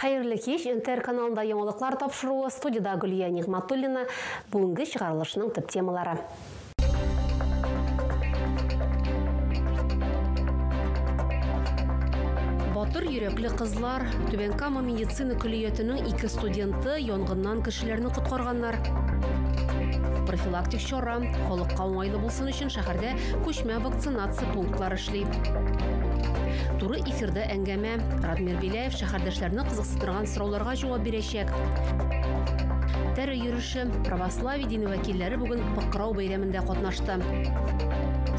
Хайырлы кеш, НТР каналында яңалыклар тапшыруы, студияда Гүлия Нигматуллина, бүгінгі шығарылышының төп темалары. Батыр йөрәкле кызлар, Түбән Кама медицина күлиятының 2 студенты янгыннан кешеләрне коткарганнар. Профилактик чара, халыкка уңайлы булсын өчен шәһәрдә күчмә вакцинация пунктлары эшли. Туры эфирдә әңгәмә. Радмир Беляев шәһәрдәшләрне кызыксындырган сорауларга җавап бирәчәк. Тәре йөреше, православие дини вәкилләре бүген Пыкрау бәйрәмендә катнашты.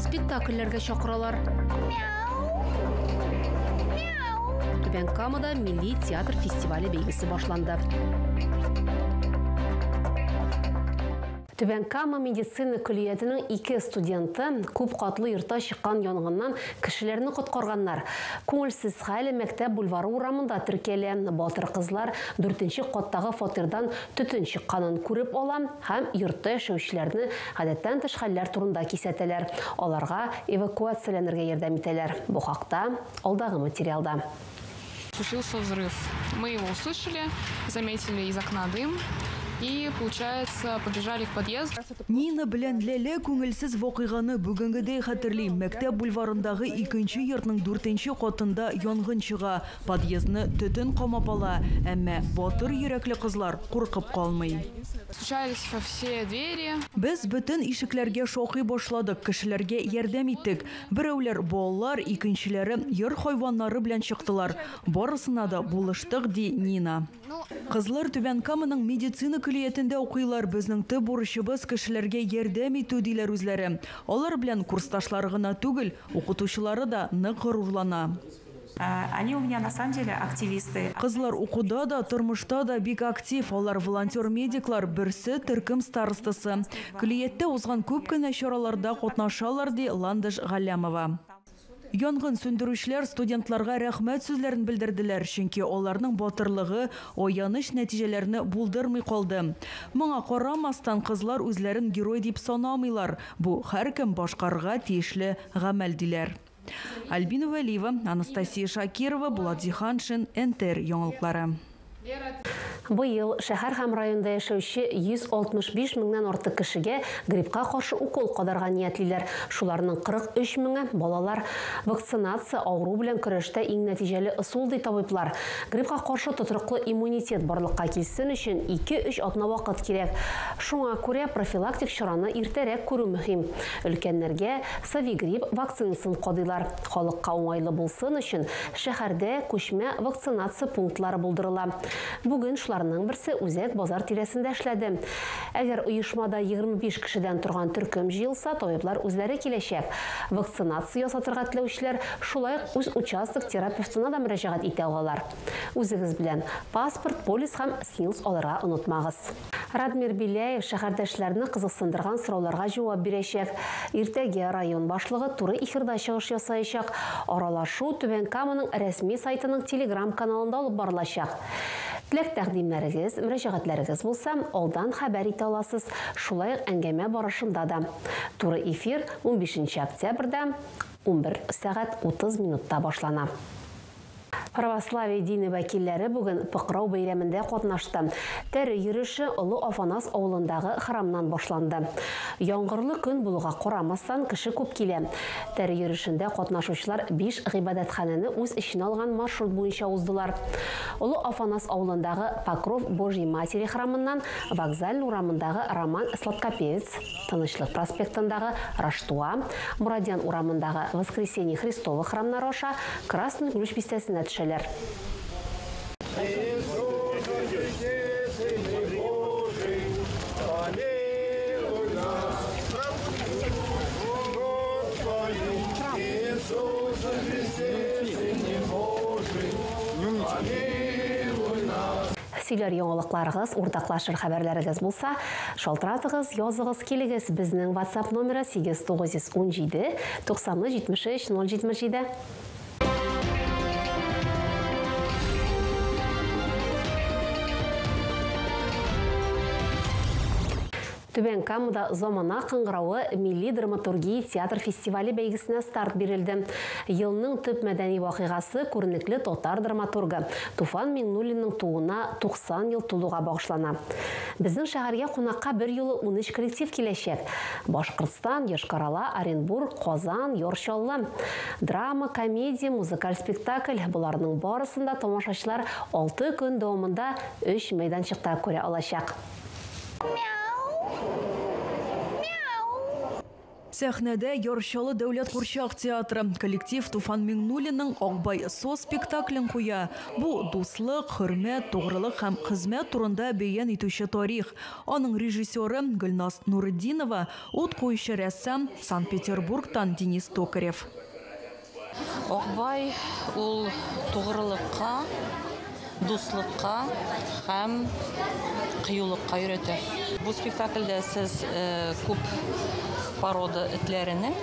Спектакльләргә чакыралар. Түбән Камада милли театр фестивале бәйгесе башланды. Түбән Кама медицина күлиятының 2 студенты күп катлы йортта чыккан янгыннан кешеләрне коткарганнар. Күңелсез хәле мәктәп бульвары урамында теркәлә. Батыр кызлар 4нче каттагы фатирдан төтен чыкканын күреп ала һәм йортта яшәүчеләрне гадәттән тыш хәлләр турында кисәтәләр. Аларга эвакуацияләнергә ярдәм итәләр. Бу хакта алдагы материалда. Случился взрыв. Мы его услышали, заметили из окна дым. И, получается, побежали в подъезд. Нина белән Ләлә күңелсез вакыйганы бүгенгедәй хәтерли. Мәктәп бульварындагы 2нче йортның 4нче катында янгын чыга. Подъездны төтен камап ала, әмма батыр йөрәкле кызлар куркып калмый. Стучались во все двери. Без бөтен ишекләргә шакый башладык, кешеләргә ярдәм иттек. Берәүләр балалар, икенчеләре йор хайваннары белән чыктылар. Барысына да булыштык, ди Нина. Кызлар Түбән Каманың медицина күлиятендә укыйлар. Безнең төп бурычыбыз кешеләргә ярдәм итү диләр үзләре. Алар белән курсташлары гына түгел, укытучылары да нык горурлана. Они у меня на самом деле активисты. Кызлар укуда да, тормышта да бик актив. Алар волонтер-медиклар, берсе төркем старостасы. Күлиятте узган күп кенә чараларда катнашалар, ди Ландыш Галлямова. Янгын сөндерүчеләр студентларга рәхмәт сүзләрен белдерделәр, чөнки аларның батырлыгы аяныч нәтиҗәләрне булдырмый калды. Моңа карамастан кызлар үзләрен герой дип санамыйлар. Бу һәркем башкарга тиешле гамәл диләр. Альбина Валиева, Анастасия Шакирова, Булат Зиханшин, НТР яңалыклары. Быел шәһәр һәм районда яшәүче 165 меңнән артык кешегә гриппка каршы укол кадарга ниятлиләр. Шуларның 43 меңе балалар. Вакцинация авыру белән көрәштә иң нәтиҗәле ысул ди табиблар. Гриппка каршы тотрыклы иммунитет барлыкка килсен өчен 2-3 атна вакыт кирәк. Шуңа күрә профилактик чараны иртәрәк күрү мөһим. Өлкәннәргә Savigripp вакцинасын кадыйлар. Халыкка уңайлы булсын өчен шәһәрдә күчмә вакцинация пунктлары булдырыла. Бүген шуларның берсе Үзәк базар тирәсендә эшләде. Әгәр оешмада 25 кешедән торган төркем җыелса, табиблар үзләре киләчәк. Вакцинация ясатырга теләүчеләр шулай үз участок терапевтына да мөрәҗәгать итә алалар. Үзегез белән паспорт, полис һәм СНИЛС алырга онытмагыз. Радмир Беляев шәһәрдәшләрне кызыксындырган сорауларга җавап бирәчәк. Иртәгә район башлыгы туры эфирда чыгыш ясаячак. Аралашу Түбән Каманың рәсми сайтының Telegram каналында алып барылачак. Теләк тәкъдимнәрегез, мөрәҗәгатьләрегез булса, алдан хәбәр итә аласыз. Шулай әңгәмә барышында да. Туры эфир 15 октябрьдә 11 сәгать 30 минутта башлана. Православие дини вәкилләре бүген Пыкрау бәйрәмендә катнашты. Тәре йөреше Олы Афанас авылындагы храмнан башланды. Яңгырлы көн булуга карамастан кеше күп килә. Тәре йөрешендә катнашучылар 5 гыйбадәтханәне үз иченә алган маршрут буенча уздылар. Олы Афанас авылындагы Покров Божьей Матери храмыннан Вокзаль урамындагы Роман Сладкопевец, Тынычлык проспектындагы Раштуа, Мурадян урамындагы Воскресение Христово храмнары аша Красный Ключ бистәсенә төшәләр. Сөйләр яңалыкларыгыз, уртаклашыр хәбәрләрегез булса, шалтыратыгыз, языгыз, килегез. Безнең WhatsApp номеры 8917 90 73 077. Түбән Камада замана қыңғырауы Милли драматургия театр фестивалі бәйгісіне старт берілді. Елның төп мәдәни вақиғасы күренекле татар драматургы Туфан Миңнуллинның туына 90 ел тулуға бағышлана. Біздің шәһәргә қонаққа бір елі 13 коллектив келешек. Башқұртстан, Йошкар-Ола, Оренбург, Қазан, Йоршаллы. Драма, комедия, музыкаль спектакль бұларының барысында тамашашылар 6 күн дауымында 3 майданчықта көре алашақ. Сәхнәдә Йоршалы дәүләт курчак театры коллектив Туфан Миңнуллинның Акбай со спектаклен куя. Бу дуслык, хөрмәт, тугрылык һәм хезмәт турында бәян итүче тарих. Аның режиссеры Гөлназ Нурыдинова, ут куючы рәссам Санкт-Петербургтан Денис Токарев. Акбай ул тугрылыкка, дуслыкка һәм кыюлыкка өйрәтә. Бу спектакльдә сез күп парода этләренең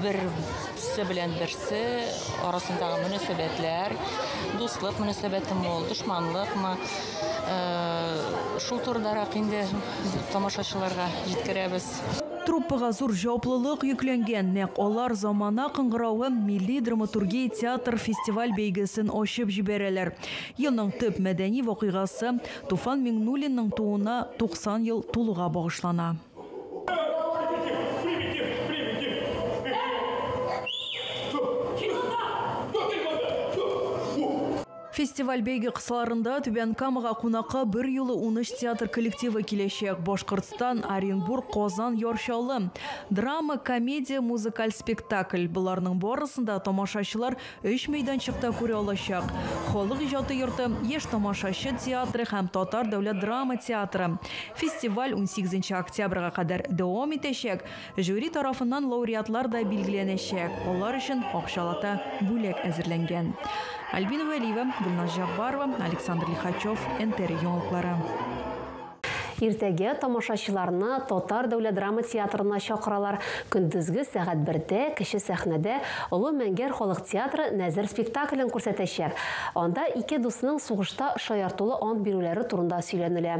берсе белән берсе арасындагы мөнәсәбәтләр, дуслык мөнәсәбәте мул, дошманлыкмы, шул турыдарак инде тамашачыларга җиткерәбез. Труппага зур җаваплылык йөкләнгән, нәкъ алар замана кыңгырауы Милли драматургия театр фестиваль бәйгесен ачып җибәрәләр. Елның төп мәдәни вакыйгасы Туфан Миңнуллинның туына 90 ел тулуга багышлана. Фестиваль бәйге кысаларында Түбән Камага кунакка бір юлы 13 театр коллективы киләчәк. Башкортстан, Оренбург, Казан, Йоршаллы. Драма, комедия, музыкаль спектакль. Буларның барысында тамашачылар 3 мәйданчыкта күрә алачак. Халык иҗаты йорты, Яшь тамашачы театры һәм Татар дәүләт драма театры. Фестиваль 18 октябрьгә кадәр дәвам итәчәк. Жюри тарафыннан лауреатлар да билгеләнәчәк. Алар өчен акчалата бүләк әзерләнгән. Альбина Валиева, Гөлназ Жаббарова, Александр Лихачев, НТР яңалыклары. Иртәгә тамашачыларны Татар дәүләт драма театрына чакыралар. Көндезге сәгать 1-дә кече сәхнәдә Олы Мәңгәр халык театры нәзер спектаклен күрсәтәчәк. Анда ике дусның сугышта шаяртулы ант бирүләре турында сөйләнелә.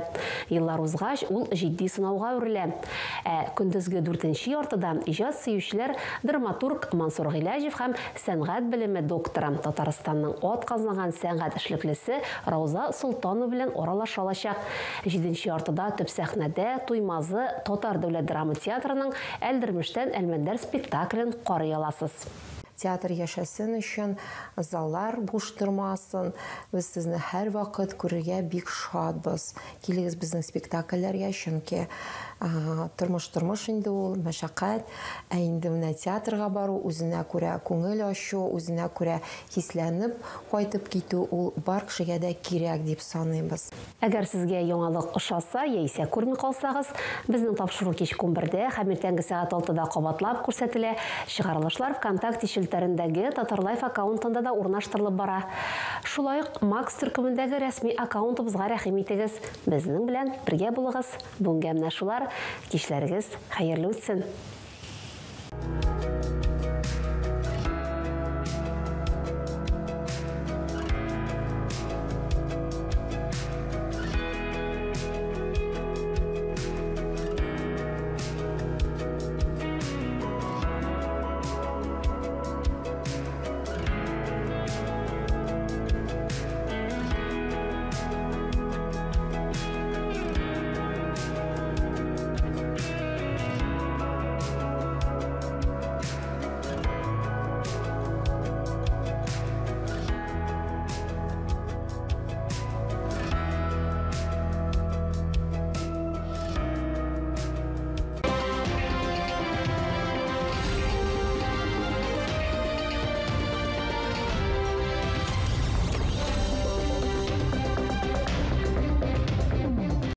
Еллар узгач, ул җитди сынауга үрелә. Көндезге 4нче яртыда иҗат сөючеләр драматург Мансур Гыйләҗев һәм сәнгать белеме докторы Татарстанның атказанган сәнгать эшлеклесе Рауза Солтанова белән аралаша алачак. 7нче яртыда төп сәхнәдә Туймазы Татар дәүләт драма театрының Әлдермештән Әлмәндәр спектаклен карый аласыз. Театр яшәсен өчен, заллар буш тормасын. Без сезне һәр вакыт күрергә бик шатбыз. Килегез безнең спектакльләргә, чөнки тормыш инде ул мәшәкать, инде менә театрга бару, үзенә күрә күңел ачу, үзенә күрә хисләнеп кайтып китү ул бар кешегә дә кирәк дип саныйбыз. Әгәр сезгә яңалык ошаса, яисә күрми калсагыз, безнең тапшыру кич 11-дә һәм иртәнге сәгать 6-да кабатлап күрсәтелә. Чыгарылышлар ВКонтакте шелтәрендәге Татар Лайф аккаунтында да урнаштырылып бара. Шулай ук Макс төркемендәге рәсми аккаунтыбызга рәхим итегез. Безнең белән бергә булыгыз. Бүгенгә менә шулар. Кичләрегез хәерле үтсен.